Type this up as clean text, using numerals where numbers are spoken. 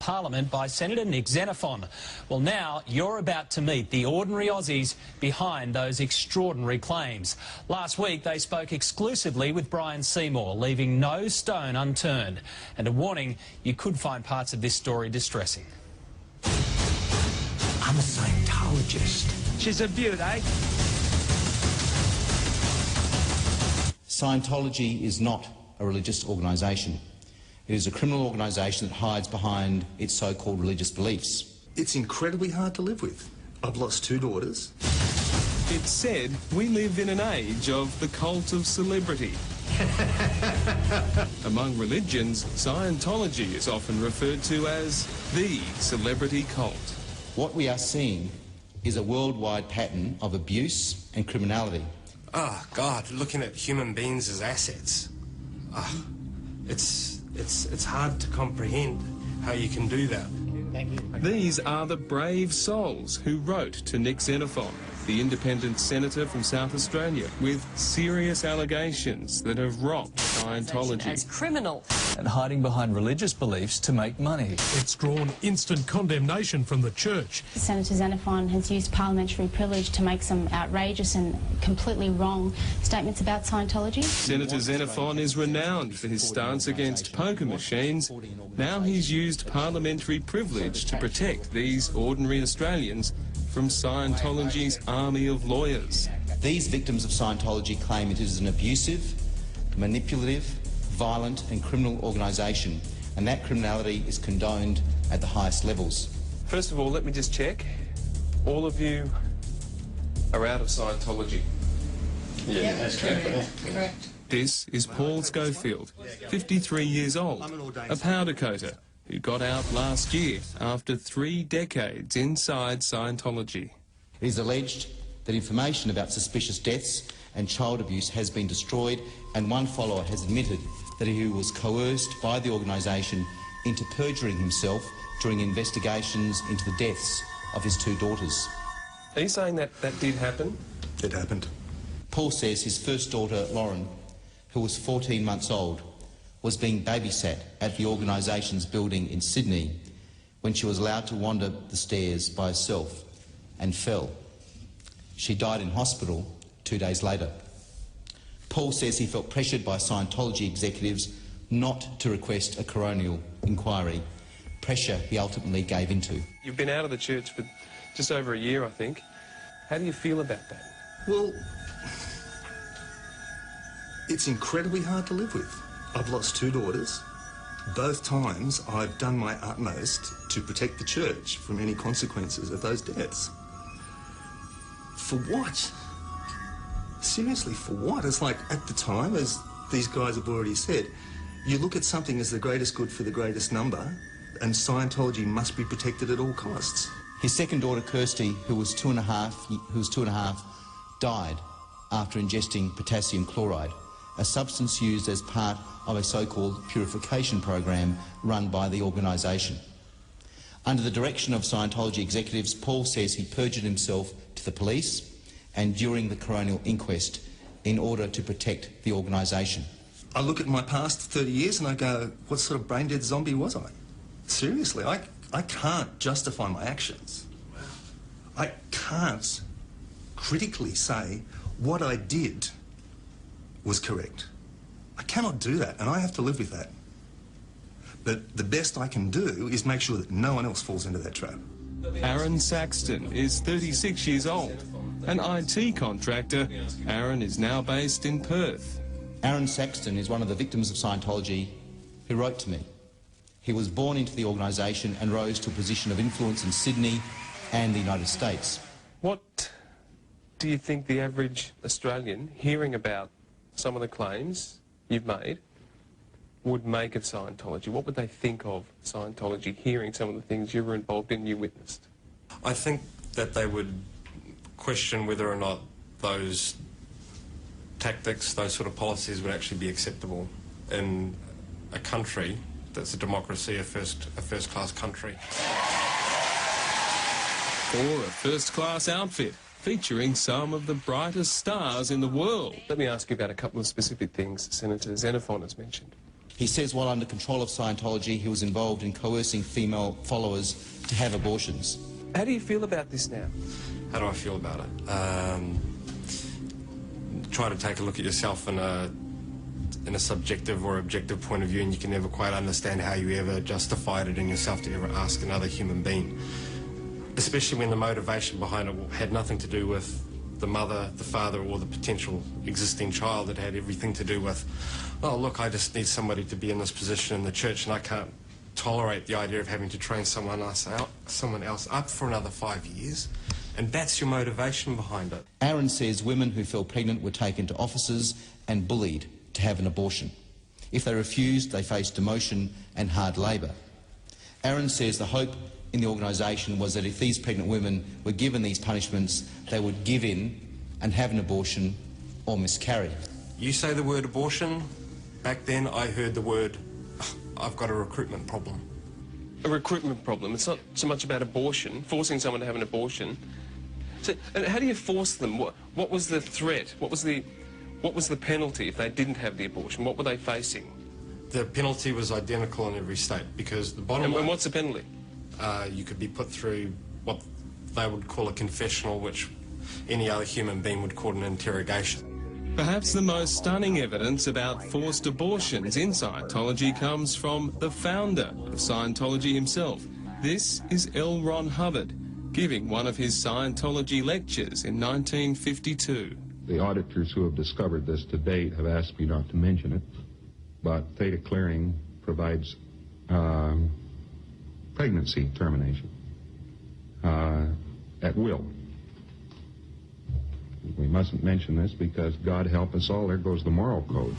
Parliament by Senator Nick Xenophon. Well, now you're about to meet the ordinary Aussies behind those extraordinary claims. Last week they spoke exclusively with Brian Seymour, leaving no stone unturned. And a warning, you could find parts of this story distressing. I'm a Scientologist. She's a beaut, eh? Scientology is not a religious organisation. It is a criminal organisation that hides behind its so-called religious beliefs. It's incredibly hard to live with. I've lost 2 daughters. It's said we live in an age of the cult of celebrity. Among religions, Scientology is often referred to as the celebrity cult. What we are seeing is a worldwide pattern of abuse and criminality. Oh, God, looking at human beings as assets. It's hard to comprehend how you can do that. Thank you. These are the brave souls who wrote to Nick Xenophon, the independent senator from South Australia, with serious allegations that have rocked Scientology. As criminal. And hiding behind religious beliefs to make money. It's drawn instant condemnation from the church. Senator Xenophon has used parliamentary privilege to make some outrageous and completely wrong statements about Scientology. Senator Xenophon is renowned for his stance against poker machines. Now he's used parliamentary privilege to protect these ordinary Australians from Scientology's army of lawyers. These victims of Scientology claim it is an abusive, manipulative, violent and criminal organisation, and that criminality is condoned at the highest levels. First of all, let me just check. All of you are out of Scientology. Yeah, that's correct. Correct. This is Paul Schofield, 53 years old, a powder coater who got out last year after 3 decades inside Scientology. It is alleged that information about suspicious deaths and child abuse has been destroyed, and one follower has admitted that he was coerced by the organisation into perjuring himself during investigations into the deaths of his 2 daughters. Are you saying that that did happen? It happened. Paul says his first daughter, Lauren, who was 14 months old, was being babysat at the organisation's building in Sydney when she was allowed to wander the stairs by herself and fell. She died in hospital 2 days later. Paul says he felt pressured by Scientology executives not to request a coronial inquiry, pressure he ultimately gave into. You've been out of the church for just over a year, I think. How do you feel about that? Well, it's incredibly hard to live with. I've lost 2 daughters. Both times I've done my utmost to protect the church from any consequences of those deaths. For what? Seriously, for what? It's like, at the time, as these guys have already said, you look at something as the greatest good for the greatest number, and Scientology must be protected at all costs. His second daughter, Kirsty, who was two and a half, died after ingesting potassium chloride, a substance used as part of a so-called purification program run by the organisation. Under the direction of Scientology executives, Paul says he perjured himself to the police and during the coronial inquest in order to protect the organisation. I look at my past 30 years and I go, what sort of brain-dead zombie was I? Seriously, I can't justify my actions. I can't critically say what I did was correct. I cannot do that, and I have to live with that. But the best I can do is make sure that no one else falls into that trap. Aaron Saxton is 36 years old, an IT contractor. Aaron is now based in Perth. Aaron Saxton is one of the victims of Scientology who wrote to me. He was born into the organisation and rose to a position of influence in Sydney and the United States. What do you think the average Australian, hearing about some of the claims you've made, would make of Scientology? What would they think of Scientology, hearing some of the things you were involved in, you witnessed? I think that they would question whether or not those tactics, those sort of policies would actually be acceptable in a country that's a democracy, a first-class country. Or a first-class outfit featuring some of the brightest stars in the world. Let me ask you about a couple of specific things Senator Xenophon has mentioned. He says while under control of Scientology, he was involved in coercing female followers to have abortions. How do you feel about this now? How do I feel about it? Try to take a look at yourself in a subjective or objective point of view, and you can never quite understand how you ever justified it in yourself to ever ask another human being, especially when the motivation behind it had nothing to do with the mother, the father, or the potential existing child. It had everything to do with, oh look, I just need somebody to be in this position in the church, and I can't tolerate the idea of having to train someone else up for another 5 years. And that's your motivation behind it. Aaron says women who fell pregnant were taken to offices and bullied to have an abortion. If they refused, they faced demotion and hard labour. Aaron says the hope in the organisation was that if these pregnant women were given these punishments, they would give in and have an abortion or miscarry. You say the word abortion, back then I heard the word, I've got a recruitment problem. A recruitment problem. It's not so much about abortion, forcing someone to have an abortion. So, and how do you force them? What was the threat? What was the penalty if they didn't have the abortion? What were they facing? The penalty was identical in every state, because the bottom line... And what's the penalty? You could be put through what they would call a confessional, which any other human being would call an interrogation. Perhaps the most stunning evidence about forced abortions in Scientology comes from the founder of Scientology himself. This is L. Ron Hubbard, giving one of his Scientology lectures in 1952. The auditors who have discovered this to date have asked me not to mention it, but theta clearing provides pregnancy termination at will. We mustn't mention this because, God help us all, there goes the moral code.